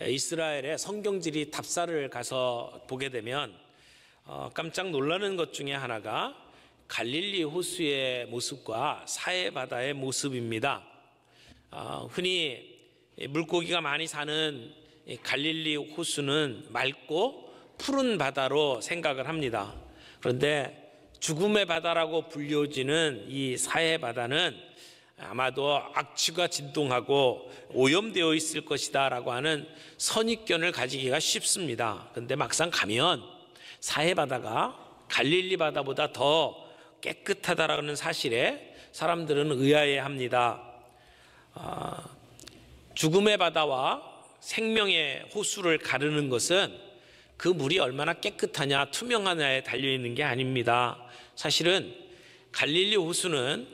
이스라엘의 성경지리 답사를 가서 보게 되면 깜짝 놀라는 것 중에 하나가 갈릴리 호수의 모습과 사해 바다의 모습입니다. 흔히 물고기가 많이 사는 갈릴리 호수는 맑고 푸른 바다로 생각을 합니다. 그런데 죽음의 바다라고 불려지는 이 사해 바다는 아마도 악취가 진동하고 오염되어 있을 것이다 라고 하는 선입견을 가지기가 쉽습니다. 그런데 막상 가면 사해 바다가 갈릴리 바다보다 더 깨끗하다라는 사실에 사람들은 의아해합니다. 죽음의 바다와 생명의 호수를 가르는 것은 그 물이 얼마나 깨끗하냐 투명하냐에 달려있는 게 아닙니다. 사실은 갈릴리 호수는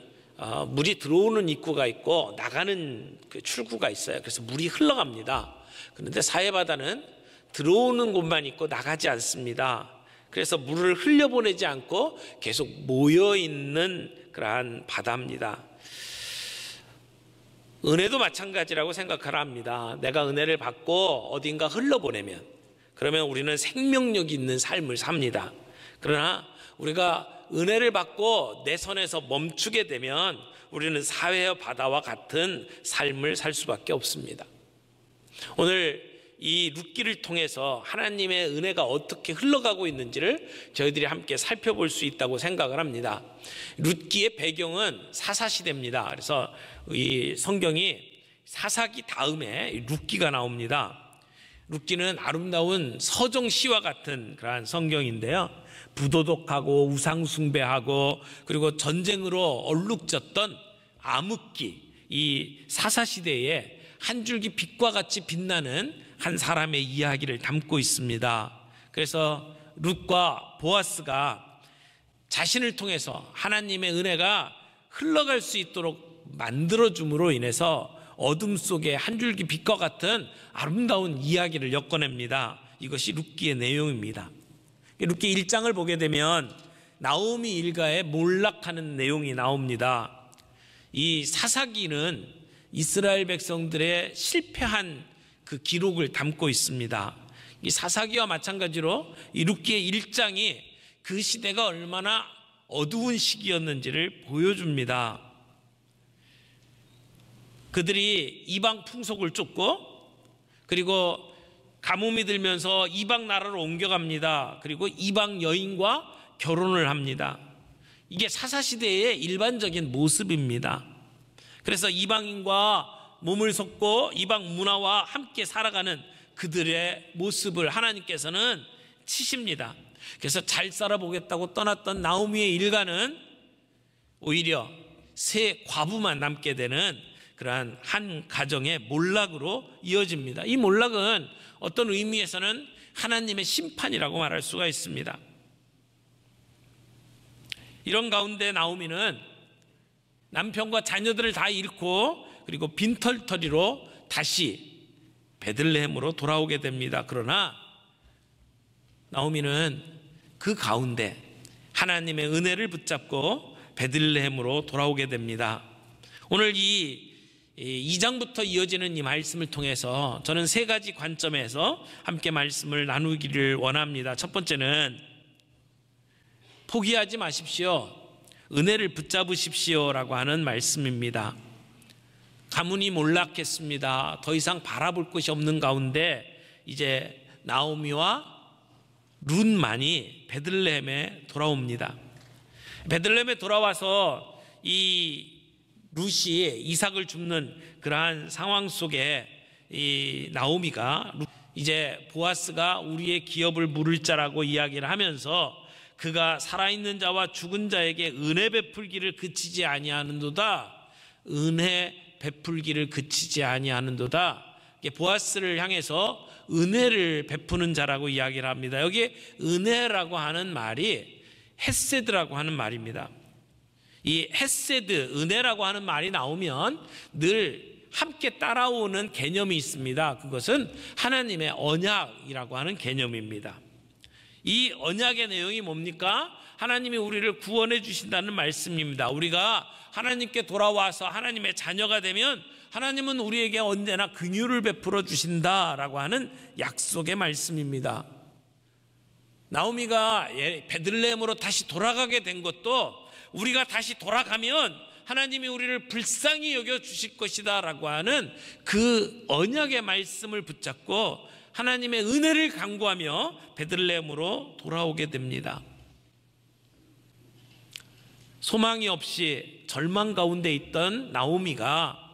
물이 들어오는 입구가 있고 나가는 그 출구가 있어요. 그래서 물이 흘러갑니다. 그런데 사해바다는 들어오는 곳만 있고 나가지 않습니다. 그래서 물을 흘려보내지 않고 계속 모여있는 그러한 바다입니다. 은혜도 마찬가지라고 생각하라 합니다. 내가 은혜를 받고 어딘가 흘러보내면, 그러면 우리는 생명력 있는 삶을 삽니다. 그러나 우리가 은혜를 받고 내 손에서 멈추게 되면 우리는 사회와 바다와 같은 삶을 살 수밖에 없습니다. 오늘 이 룻기를 통해서 하나님의 은혜가 어떻게 흘러가고 있는지를 저희들이 함께 살펴볼 수 있다고 생각을 합니다. 룻기의 배경은 사사시대입니다. 그래서 이 성경이 사사기 다음에 룻기가 나옵니다. 룻기는 아름다운 서정시와 같은 그러한 성경인데요, 부도덕하고 우상숭배하고 그리고 전쟁으로 얼룩졌던 암흑기, 이 사사시대에 한 줄기 빛과 같이 빛나는 한 사람의 이야기를 담고 있습니다. 그래서 룻과 보아스가 자신을 통해서 하나님의 은혜가 흘러갈 수 있도록 만들어줌으로 인해서 어둠 속에 한 줄기 빛과 같은 아름다운 이야기를 엮어냅니다. 이것이 룻기의 내용입니다. 룻기 1장을 보게 되면 나오미 일가에 몰락하는 내용이 나옵니다. 이 사사기는 이스라엘 백성들의 실패한 그 기록을 담고 있습니다. 이 사사기와 마찬가지로 이 룻기의 1장이 그 시대가 얼마나 어두운 시기였는지를 보여줍니다. 그들이 이방 풍속을 쫓고 그리고 가뭄이 들면서 이방 나라로 옮겨갑니다. 그리고 이방 여인과 결혼을 합니다. 이게 사사시대의 일반적인 모습입니다. 그래서 이방인과 몸을 섞고 이방 문화와 함께 살아가는 그들의 모습을 하나님께서는 치십니다. 그래서 잘 살아보겠다고 떠났던 나오미의 일가는 오히려 세 과부만 남게 되는 그러한 한 가정의 몰락으로 이어집니다. 이 몰락은 어떤 의미에서는 하나님의 심판이라고 말할 수가 있습니다. 이런 가운데 나오미는 남편과 자녀들을 다 잃고 그리고 빈털터리로 다시 베들레헴으로 돌아오게 됩니다. 그러나 나오미는 그 가운데 하나님의 은혜를 붙잡고 베들레헴으로 돌아오게 됩니다. 오늘 이 2장부터 이어지는 이 말씀을 통해서 저는 세 가지 관점에서 함께 말씀을 나누기를 원합니다. 첫 번째는 포기하지 마십시오. 은혜를 붙잡으십시오 라고 하는 말씀입니다. 가문이 몰락했습니다. 더 이상 바라볼 것이 없는 가운데 이제 나오미와 룻만이 베들레헴에 돌아옵니다. 베들레헴에 돌아와서 이 룻이 이삭을 줍는 그러한 상황 속에 이 나오미가 이제 보아스가 우리의 기업을 물을 자라고 이야기를 하면서 그가 살아있는 자와 죽은 자에게 은혜 베풀기를 그치지 아니하는도다. 은혜 베풀기를 그치지 아니하는도다. 보아스를 향해서 은혜를 베푸는 자라고 이야기를 합니다. 여기에 은혜라고 하는 말이 헤세드라고 하는 말입니다. 이 헤세드, 은혜라고 하는 말이 나오면 늘 함께 따라오는 개념이 있습니다. 그것은 하나님의 언약이라고 하는 개념입니다. 이 언약의 내용이 뭡니까? 하나님이 우리를 구원해 주신다는 말씀입니다. 우리가 하나님께 돌아와서 하나님의 자녀가 되면 하나님은 우리에게 언제나 긍휼을 베풀어 주신다라고 하는 약속의 말씀입니다. 나오미가 베들레헴으로 다시 돌아가게 된 것도 우리가 다시 돌아가면 하나님이 우리를 불쌍히 여겨 주실 것이다 라고 하는 그 언약의 말씀을 붙잡고 하나님의 은혜를 간구하며 베들레헴으로 돌아오게 됩니다. 소망이 없이 절망 가운데 있던 나오미가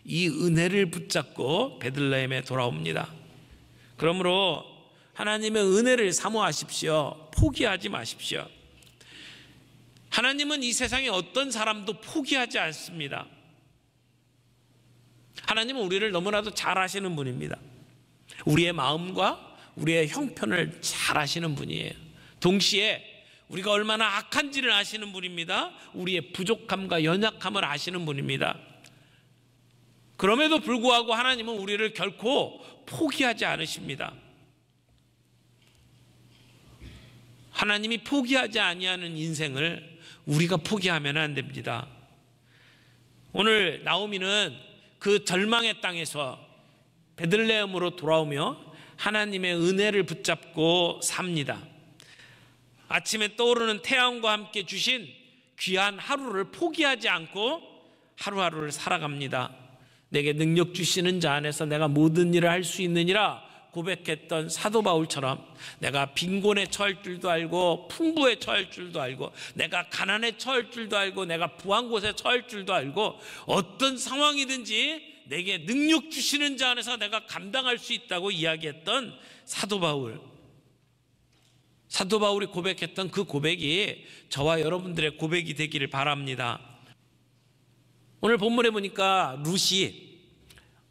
이 은혜를 붙잡고 베들레헴에 돌아옵니다. 그러므로 하나님의 은혜를 사모하십시오. 포기하지 마십시오. 하나님은 이 세상에 어떤 사람도 포기하지 않습니다. 하나님은 우리를 너무나도 잘 아시는 분입니다. 우리의 마음과 우리의 형편을 잘 아시는 분이에요. 동시에 우리가 얼마나 악한지를 아시는 분입니다. 우리의 부족함과 연약함을 아시는 분입니다. 그럼에도 불구하고 하나님은 우리를 결코 포기하지 않으십니다. 하나님이 포기하지 아니하는 인생을 우리가 포기하면 안 됩니다. 오늘 나오미는 그 절망의 땅에서 베들레헴으로 돌아오며 하나님의 은혜를 붙잡고 삽니다. 아침에 떠오르는 태양과 함께 주신 귀한 하루를 포기하지 않고 하루하루를 살아갑니다. 내게 능력 주시는 자 안에서 내가 모든 일을 할 수 있느니라 고백했던 사도 바울처럼 내가 빈곤에 처할 줄도 알고 풍부에 처할 줄도 알고 내가 가난에 처할 줄도 알고 내가 부한 곳에 처할 줄도 알고 어떤 상황이든지 내게 능력 주시는 자 안에서 내가 감당할 수 있다고 이야기했던 사도 바울. 사도 바울이 고백했던 그 고백이 저와 여러분들의 고백이 되기를 바랍니다. 오늘 본문에 보니까 룻이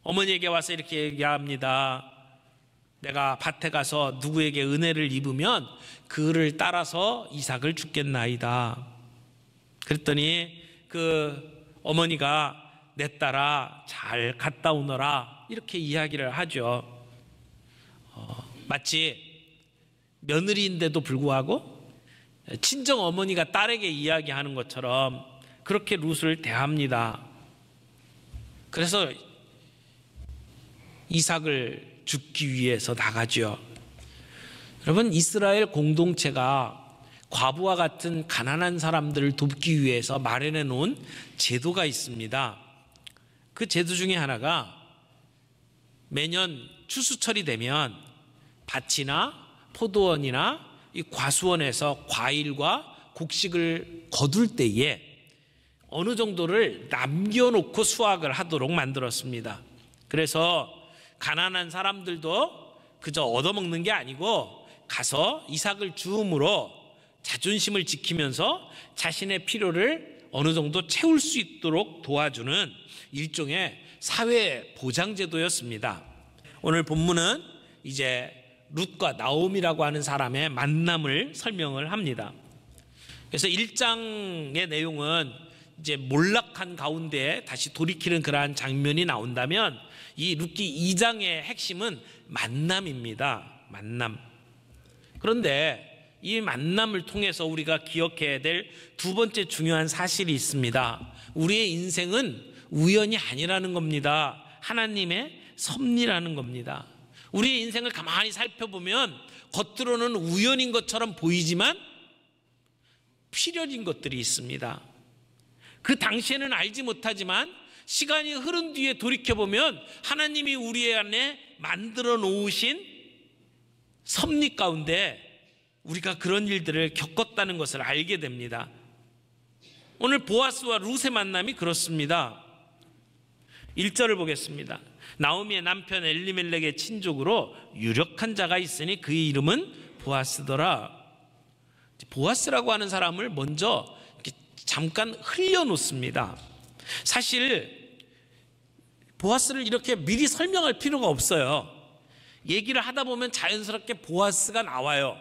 어머니에게 와서 이렇게 얘기합니다. 내가 밭에 가서 누구에게 은혜를 입으면 그를 따라서 이삭을 죽겠나이다. 그랬더니 그 어머니가 내 딸아 잘 갔다 오너라 이렇게 이야기를 하죠. 마치 며느리인데도 불구하고 친정 어머니가 딸에게 이야기하는 것처럼 그렇게 룻을 대합니다. 그래서 이삭을 죽기 위해서 나가죠. 여러분, 이스라엘 공동체가 과부와 같은 가난한 사람들을 돕기 위해서 마련해 놓은 제도가 있습니다. 그 제도 중에 하나가 매년 추수철이 되면 밭이나 포도원이나 이 과수원에서 과일과 곡식을 거둘 때에 어느 정도를 남겨놓고 수확을 하도록 만들었습니다. 그래서 가난한 사람들도 그저 얻어먹는 게 아니고 가서 이삭을 주움으로 자존심을 지키면서 자신의 필요를 어느 정도 채울 수 있도록 도와주는 일종의 사회 보장제도였습니다. 오늘 본문은 이제 룻과 나오미라고 하는 사람의 만남을 설명을 합니다. 그래서 1장의 내용은 이제 몰락한 가운데 다시 돌이키는 그러한 장면이 나온다면 이 룻기 2장의 핵심은 만남입니다. 만남. 그런데 이 만남을 통해서 우리가 기억해야 될 두 번째 중요한 사실이 있습니다. 우리의 인생은 우연이 아니라는 겁니다. 하나님의 섭리라는 겁니다. 우리의 인생을 가만히 살펴보면 겉으로는 우연인 것처럼 보이지만 필연인 것들이 있습니다. 그 당시에는 알지 못하지만 시간이 흐른 뒤에 돌이켜보면 하나님이 우리 안에 만들어 놓으신 섭리 가운데 우리가 그런 일들을 겪었다는 것을 알게 됩니다. 오늘 보아스와 룻의 만남이 그렇습니다. 1절을 보겠습니다. 나오미의 남편 엘리멜렉의 친족으로 유력한 자가 있으니 그의 이름은 보아스더라. 보아스라고 하는 사람을 먼저 이렇게 잠깐 흘려놓습니다. 사실 보아스를 이렇게 미리 설명할 필요가 없어요. 얘기를 하다 보면 자연스럽게 보아스가 나와요.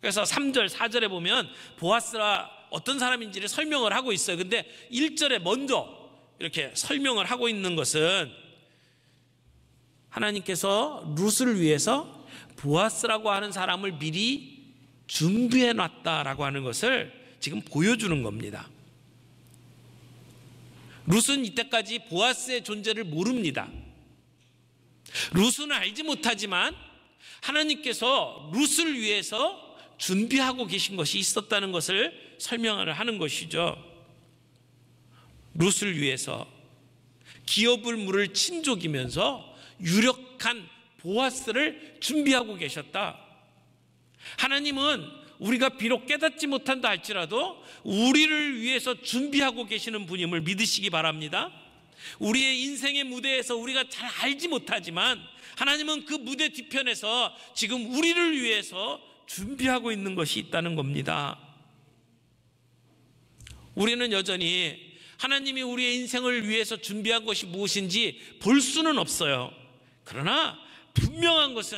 그래서 3절, 4절에 보면 보아스가 어떤 사람인지를 설명을 하고 있어요. 근데 1절에 먼저 이렇게 설명을 하고 있는 것은 하나님께서 룻을 위해서 보아스라고 하는 사람을 미리 준비해 놨다라고 하는 것을 지금 보여주는 겁니다. 룻은 이때까지 보아스의 존재를 모릅니다. 룻은 알지 못하지만 하나님께서 룻을 위해서 준비하고 계신 것이 있었다는 것을 설명을 하는 것이죠. 룻을 위해서 기업을 물을 친족이면서 유력한 보아스를 준비하고 계셨다. 하나님은 우리가 비록 깨닫지 못한다 할지라도 우리를 위해서 준비하고 계시는 분임을 믿으시기 바랍니다. 우리의 인생의 무대에서 우리가 잘 알지 못하지만 하나님은 그 무대 뒤편에서 지금 우리를 위해서 준비하고 있는 것이 있다는 겁니다. 우리는 여전히 하나님이 우리의 인생을 위해서 준비한 것이 무엇인지 볼 수는 없어요. 그러나 분명한 것은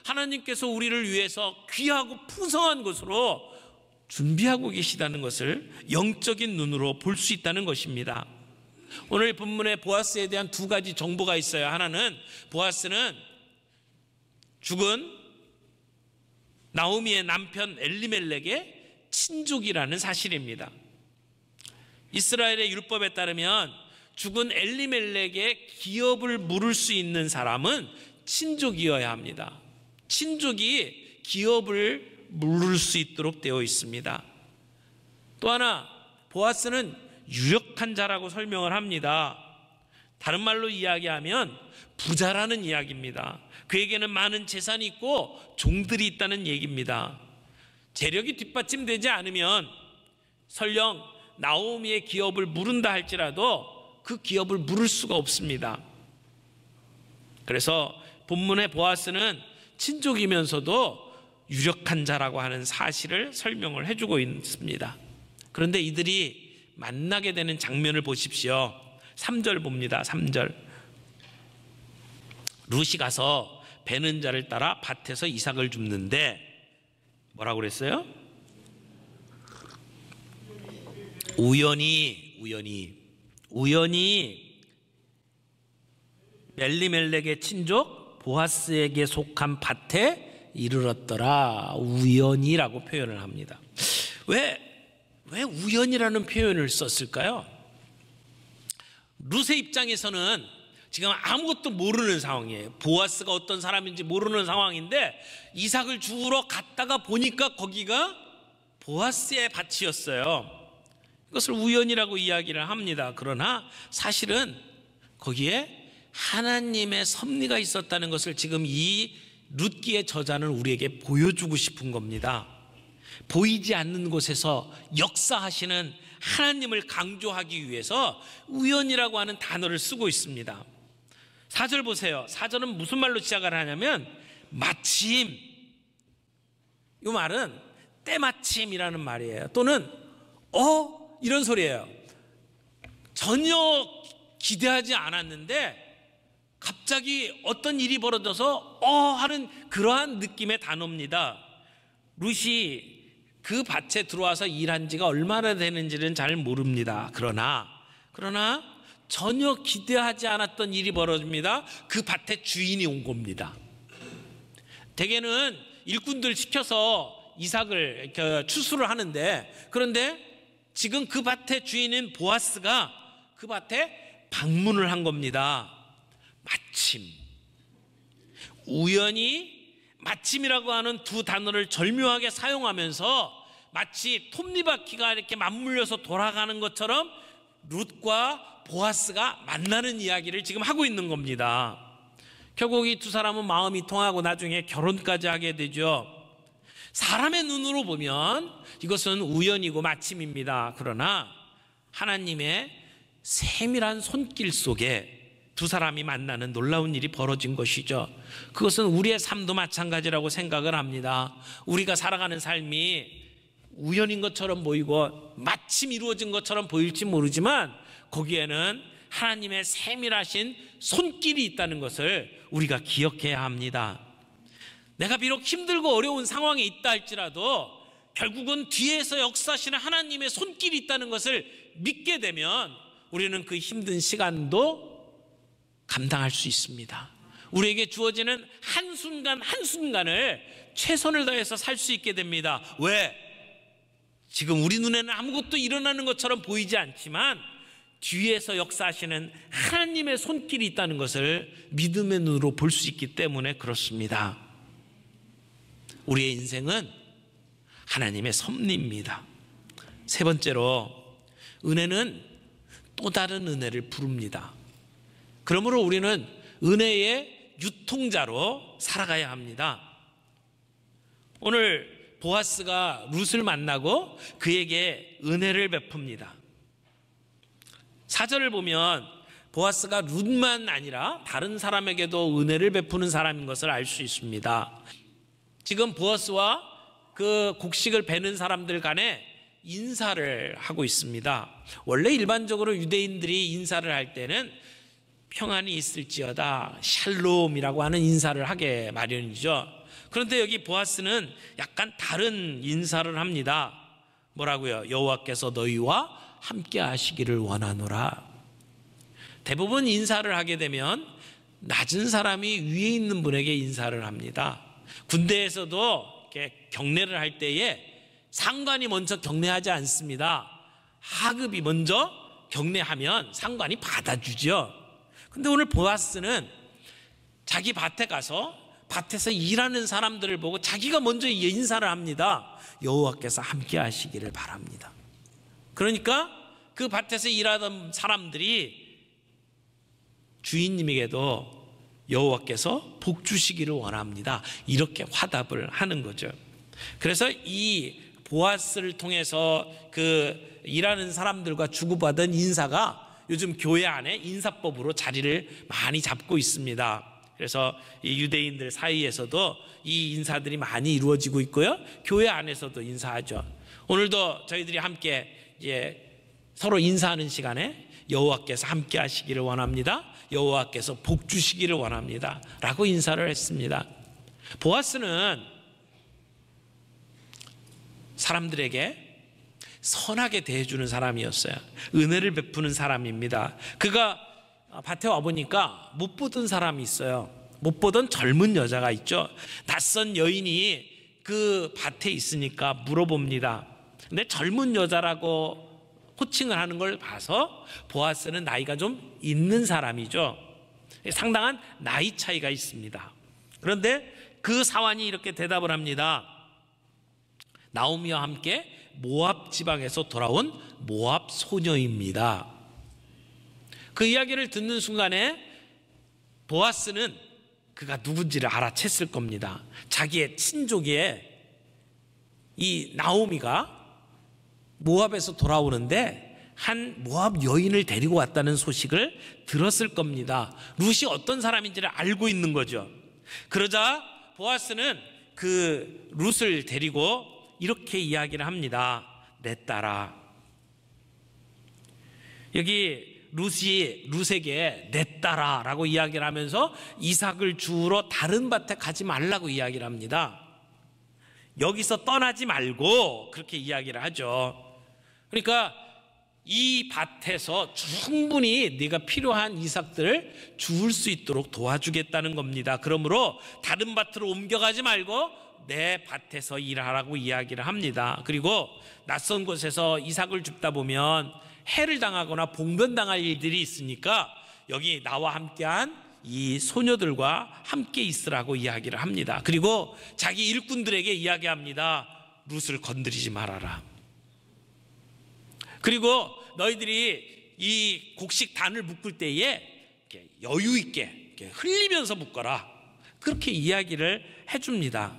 하나님께서 우리를 위해서 귀하고 풍성한 것으로 준비하고 계시다는 것을 영적인 눈으로 볼 수 있다는 것입니다. 오늘 본문에 보아스에 대한 두 가지 정보가 있어요. 하나는 보아스는 죽은 나오미의 남편 엘리멜렉의 친족이라는 사실입니다. 이스라엘의 율법에 따르면 죽은 엘리멜렉의 기업을 물을 수 있는 사람은 친족이어야 합니다. 친족이 기업을 물을 수 있도록 되어 있습니다. 또 하나, 보아스는 유력한 자라고 설명을 합니다. 다른 말로 이야기하면 부자라는 이야기입니다. 그에게는 많은 재산이 있고 종들이 있다는 얘기입니다. 재력이 뒷받침되지 않으면 설령 나오미의 기업을 물은다 할지라도 그 기업을 물을 수가 없습니다. 그래서 본문의 보아스는 친족이면서도 유력한 자라고 하는 사실을 설명을 해주고 있습니다. 그런데 이들이 만나게 되는 장면을 보십시오. 3절 봅니다. 3절. 룻이 가서 베는 자를 따라 밭에서 이삭을 줍는데 뭐라고 그랬어요? 우연히 엘리멜렉의 친족 보아스에게 속한 밭에 이르렀더라. 우연이라고 표현을 합니다. 왜 우연이라는 표현을 썼을까요? 룻의 입장에서는 지금 아무것도 모르는 상황이에요. 보아스가 어떤 사람인지 모르는 상황인데 이삭을 주우러 갔다가 보니까 거기가 보아스의 밭이었어요. 이것을 우연이라고 이야기를 합니다. 그러나 사실은 거기에 하나님의 섭리가 있었다는 것을 지금 이 룻기의 저자는 우리에게 보여주고 싶은 겁니다. 보이지 않는 곳에서 역사하시는 하나님을 강조하기 위해서 우연이라고 하는 단어를 쓰고 있습니다. 4절 보세요. 4절은 무슨 말로 시작을 하냐면 마침, 이 말은 때마침이라는 말이에요. 또는 이런 소리예요. 전혀 기대하지 않았는데 갑자기 어떤 일이 벌어져서 하는 그러한 느낌의 단어입니다. 룻이 그 밭에 들어와서 일한 지가 얼마나 되는지는 잘 모릅니다. 그러나 전혀 기대하지 않았던 일이 벌어집니다. 그 밭에 주인이 온 겁니다. 대개는 일꾼들 시켜서 이삭을 추수를 하는데, 그런데 지금 그 밭의 주인인 보아스가 그 밭에 방문을 한 겁니다. 마침, 우연히, 마침이라고 하는 두 단어를 절묘하게 사용하면서 마치 톱니바퀴가 이렇게 맞물려서 돌아가는 것처럼 룻과 보아스가 만나는 이야기를 지금 하고 있는 겁니다. 결국 이 두 사람은 마음이 통하고 나중에 결혼까지 하게 되죠. 사람의 눈으로 보면 이것은 우연이고 마침입니다. 그러나 하나님의 세밀한 손길 속에 두 사람이 만나는 놀라운 일이 벌어진 것이죠. 그것은 우리의 삶도 마찬가지라고 생각을 합니다. 우리가 살아가는 삶이 우연인 것처럼 보이고 마침 이루어진 것처럼 보일지 모르지만 거기에는 하나님의 세밀하신 손길이 있다는 것을 우리가 기억해야 합니다. 내가 비록 힘들고 어려운 상황에 있다 할지라도 결국은 뒤에서 역사하시는 하나님의 손길이 있다는 것을 믿게 되면 우리는 그 힘든 시간도 감당할 수 있습니다. 우리에게 주어지는 한순간 한순간을 최선을 다해서 살 수 있게 됩니다. 왜? 지금 우리 눈에는 아무것도 일어나는 것처럼 보이지 않지만 뒤에서 역사하시는 하나님의 손길이 있다는 것을 믿음의 눈으로 볼 수 있기 때문에 그렇습니다. 우리의 인생은 하나님의 섭리입니다. 세 번째로, 은혜는 또 다른 은혜를 부릅니다. 그러므로 우리는 은혜의 유통자로 살아가야 합니다. 오늘 보아스가 룻을 만나고 그에게 은혜를 베풉니다. 4절을 보면 보아스가 룻만 아니라 다른 사람에게도 은혜를 베푸는 사람인 것을 알 수 있습니다. 지금 보아스와 그 곡식을 베는 사람들 간에 인사를 하고 있습니다. 원래 일반적으로 유대인들이 인사를 할 때는 평안이 있을지어다, 샬롬이라고 하는 인사를 하게 마련이죠. 그런데 여기 보아스는 약간 다른 인사를 합니다. 뭐라고요? 여호와께서 너희와 함께 하시기를 원하노라. 대부분 인사를 하게 되면 낮은 사람이 위에 있는 분에게 인사를 합니다. 군대에서도 이렇게 경례를 할 때에 상관이 먼저 경례하지 않습니다. 하급이 먼저 경례하면 상관이 받아주죠. 근데 오늘 보아스는 자기 밭에 가서 밭에서 일하는 사람들을 보고 자기가 먼저 인사를 합니다. 여호와께서 함께 하시기를 바랍니다. 그러니까 그 밭에서 일하던 사람들이 주인님에게도 여호와께서 복 주시기를 원합니다. 이렇게 화답을 하는 거죠. 그래서 이 보아스를 통해서 그 일하는 사람들과 주고받은 인사가 요즘 교회 안에 인사법으로 자리를 많이 잡고 있습니다. 그래서 이 유대인들 사이에서도 이 인사들이 많이 이루어지고 있고요. 교회 안에서도 인사하죠. 오늘도 저희들이 함께 서로 인사하는 시간에 여호와께서 함께 하시기를 원합니다. 여호와께서 복 주시기를 원합니다. 라고 인사를 했습니다. 보아스는 사람들에게 선하게 대해주는 사람이었어요. 은혜를 베푸는 사람입니다. 그가 밭에 와보니까 못 보던 사람이 있어요. 못 보던 젊은 여자가 있죠. 낯선 여인이 그 밭에 있으니까 물어봅니다. 근데 젊은 여자라고 호칭을 하는 걸 봐서 보아스는 나이가 좀 있는 사람이죠. 상당한 나이 차이가 있습니다. 그런데 그 사환이 이렇게 대답을 합니다. 나오미와 함께 모압 지방에서 돌아온 모압 소녀입니다. 그 이야기를 듣는 순간에 보아스는 그가 누군지를 알아챘을 겁니다. 자기의 친족의 이 나오미가 모압에서 돌아오는데 한 모압 여인을 데리고 왔다는 소식을 들었을 겁니다. 룻이 어떤 사람인지를 알고 있는 거죠. 그러자 보아스는 그 룻을 데리고 이렇게 이야기를 합니다. 내 딸아. 여기 룻에게 내 딸아 라고 이야기를 하면서 이삭을 주우러 다른 밭에 가지 말라고 이야기를 합니다. 여기서 떠나지 말고 그렇게 이야기를 하죠. 그러니까 이 밭에서 충분히 네가 필요한 이삭들을 주울 수 있도록 도와주겠다는 겁니다. 그러므로 다른 밭으로 옮겨가지 말고 내 밭에서 일하라고 이야기를 합니다. 그리고 낯선 곳에서 이삭을 줍다 보면 해를 당하거나 봉변당할 일들이 있으니까 여기 나와 함께한 이 소녀들과 함께 있으라고 이야기를 합니다. 그리고 자기 일꾼들에게 이야기합니다. 룻을 건드리지 말아라. 그리고 너희들이 이 곡식 단을 묶을 때에 여유 있게 흘리면서 묶어라. 그렇게 이야기를 해줍니다.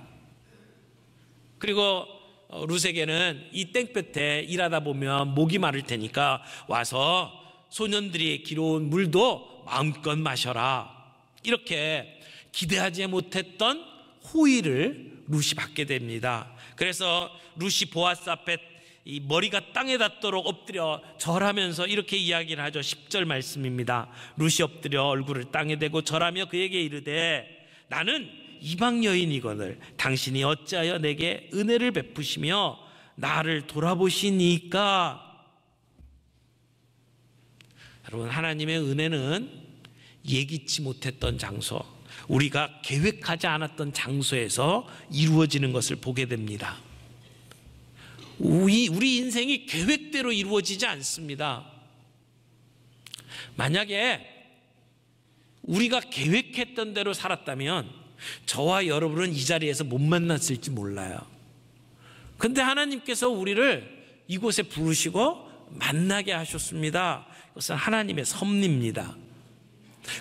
그리고 룻에게는 이 땡볕에 일하다 보면 목이 마를 테니까 와서 소년들이 길어온 물도 마음껏 마셔라. 이렇게 기대하지 못했던 호의를 룻이 받게 됩니다. 그래서 룻이 보아스 앞에 이 머리가 땅에 닿도록 엎드려 절하면서 이렇게 이야기를 하죠. 10절 말씀입니다. 룻이 엎드려 얼굴을 땅에 대고 절하며 그에게 이르되 나는 이방 여인이거늘 당신이 어찌하여 내게 은혜를 베푸시며 나를 돌아보시니까. 여러분, 하나님의 은혜는 예기치 못했던 장소, 우리가 계획하지 않았던 장소에서 이루어지는 것을 보게 됩니다. 우리 인생이 계획대로 이루어지지 않습니다. 만약에 우리가 계획했던 대로 살았다면 저와 여러분은 이 자리에서 못 만났을지 몰라요. 근데 하나님께서 우리를 이곳에 부르시고 만나게 하셨습니다. 이것은 하나님의 섭리입니다.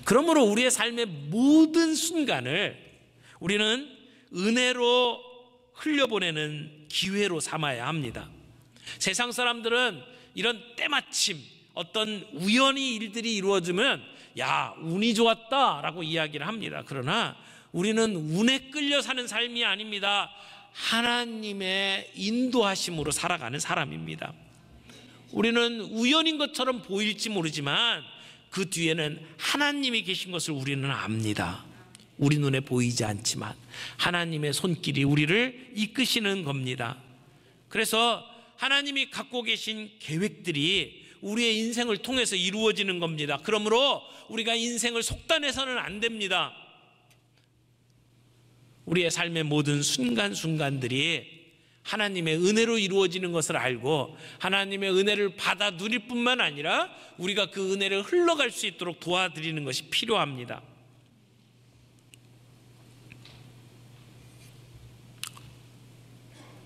그러므로 우리의 삶의 모든 순간을 우리는 은혜로 흘려보내는 기회로 삼아야 합니다. 세상 사람들은 이런 때마침 어떤 우연히 일들이 이루어지면 야, 운이 좋았다 라고 이야기를 합니다. 그러나 우리는 운에 끌려 사는 삶이 아닙니다. 하나님의 인도하심으로 살아가는 사람입니다. 우리는 우연인 것처럼 보일지 모르지만 그 뒤에는 하나님이 계신 것을 우리는 압니다. 우리 눈에 보이지 않지만 하나님의 손길이 우리를 이끄시는 겁니다. 그래서 하나님이 갖고 계신 계획들이 우리의 인생을 통해서 이루어지는 겁니다. 그러므로 우리가 인생을 속단해서는 안 됩니다. 우리의 삶의 모든 순간순간들이 하나님의 은혜로 이루어지는 것을 알고 하나님의 은혜를 받아 누릴 뿐만 아니라 우리가 그 은혜를 흘러갈 수 있도록 도와드리는 것이 필요합니다.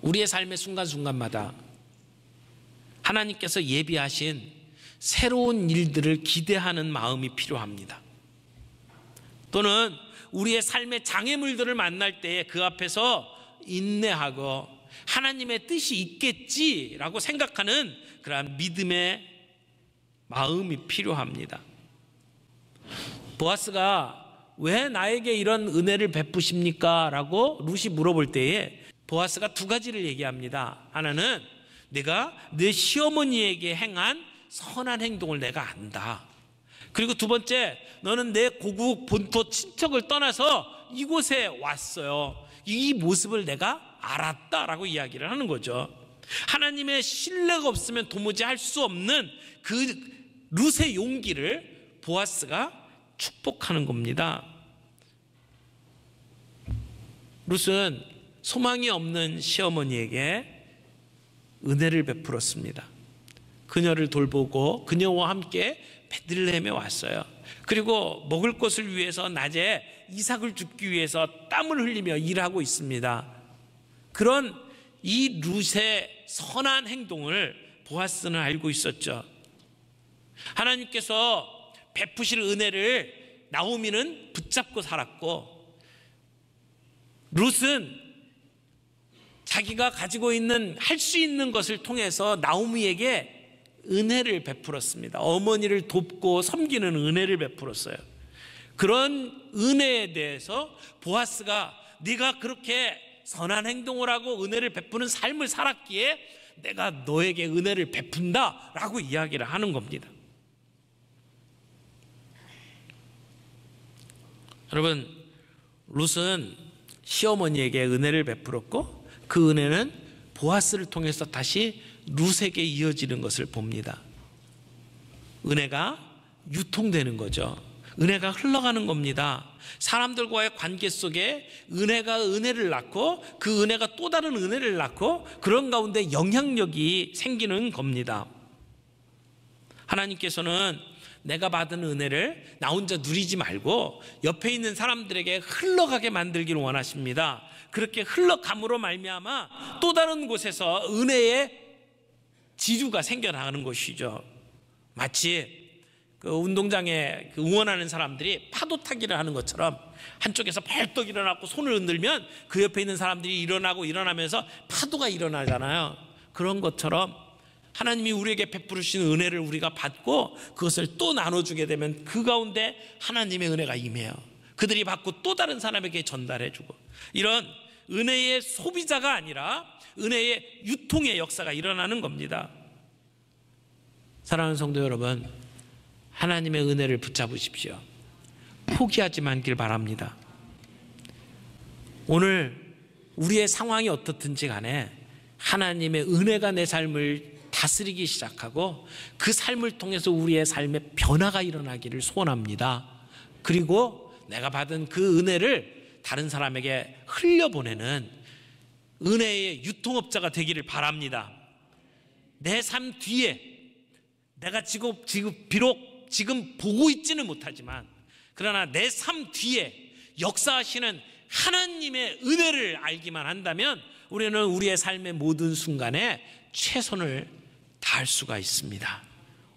우리의 삶의 순간순간마다 하나님께서 예비하신 새로운 일들을 기대하는 마음이 필요합니다. 또는 우리의 삶의 장애물들을 만날 때에 그 앞에서 인내하고 하나님의 뜻이 있겠지라고 생각하는 그러한 믿음의 마음이 필요합니다. 보아스가 왜 나에게 이런 은혜를 베푸십니까? 라고 룻이 물어볼 때에 보아스가 두 가지를 얘기합니다. 하나는 내가 내 시어머니에게 행한 선한 행동을 내가 안다. 그리고 두 번째, 너는 내 고국 본토 친척을 떠나서 이곳에 왔어요. 이 모습을 내가 알았다라고 이야기를 하는 거죠. 하나님의 신뢰가 없으면 도무지 할 수 없는 그 룻의 용기를 보아스가 축복하는 겁니다. 룻은 소망이 없는 시어머니에게 은혜를 베풀었습니다. 그녀를 돌보고 그녀와 함께 베들레헴에 왔어요. 그리고 먹을 것을 위해서 낮에 이삭을 줍기 위해서 땀을 흘리며 일하고 있습니다. 그런 이 룻의 선한 행동을 보아스는 알고 있었죠. 하나님께서 베푸실 은혜를 나오미는 붙잡고 살았고, 룻은 자기가 가지고 있는 할 수 있는 것을 통해서 나오미에게 은혜를 베풀었습니다. 어머니를 돕고 섬기는 은혜를 베풀었어요. 그런 은혜에 대해서 보아스가 네가 그렇게 선한 행동을 하고 은혜를 베푸는 삶을 살았기에 내가 너에게 은혜를 베푼다 라고 이야기를 하는 겁니다. 여러분, 룻은 시어머니에게 은혜를 베풀었고 그 은혜는 보아스를 통해서 다시 룻에게 이어지는 것을 봅니다. 은혜가 유통되는 거죠. 은혜가 흘러가는 겁니다. 사람들과의 관계 속에 은혜가 은혜를 낳고 그 은혜가 또 다른 은혜를 낳고 그런 가운데 영향력이 생기는 겁니다. 하나님께서는 내가 받은 은혜를 나 혼자 누리지 말고 옆에 있는 사람들에게 흘러가게 만들기를 원하십니다. 그렇게 흘러감으로 말미암아 또 다른 곳에서 은혜의 지류가 생겨나가는 것이죠. 마치 그 운동장에 응원하는 사람들이 파도 타기를 하는 것처럼 한쪽에서 벌떡 일어나고 손을 흔들면 그 옆에 있는 사람들이 일어나면서 파도가 일어나잖아요. 그런 것처럼 하나님이 우리에게 베푸신 은혜를 우리가 받고 그것을 또 나눠주게 되면 그 가운데 하나님의 은혜가 임해요. 그들이 받고 또 다른 사람에게 전달해주고, 이런 은혜의 소비자가 아니라 은혜의 유통의 역사가 일어나는 겁니다. 사랑하는 성도 여러분, 하나님의 은혜를 붙잡으십시오. 포기하지 말길 바랍니다. 오늘 우리의 상황이 어떻든지 간에 하나님의 은혜가 내 삶을 다스리기 시작하고 그 삶을 통해서 우리의 삶에 변화가 일어나기를 소원합니다. 그리고 내가 받은 그 은혜를 다른 사람에게 흘려보내는 은혜의 유통업자가 되기를 바랍니다. 내 삶 뒤에 내가 지금 비록 지금 보고 있지는 못하지만 그러나 내 삶 뒤에 역사하시는 하나님의 은혜를 알기만 한다면 우리는 우리의 삶의 모든 순간에 최선을 다할 수가 있습니다.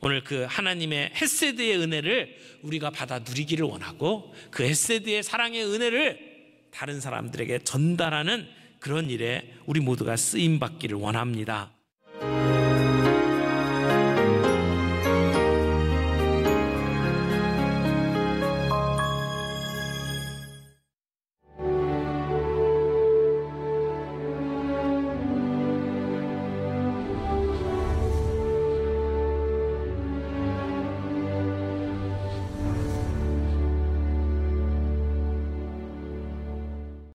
오늘 그 하나님의 헤세드의 은혜를 우리가 받아 누리기를 원하고 그 헤세드의 사랑의 은혜를 다른 사람들에게 전달하는 그런 일에 우리 모두가 쓰임 받기를 원합니다.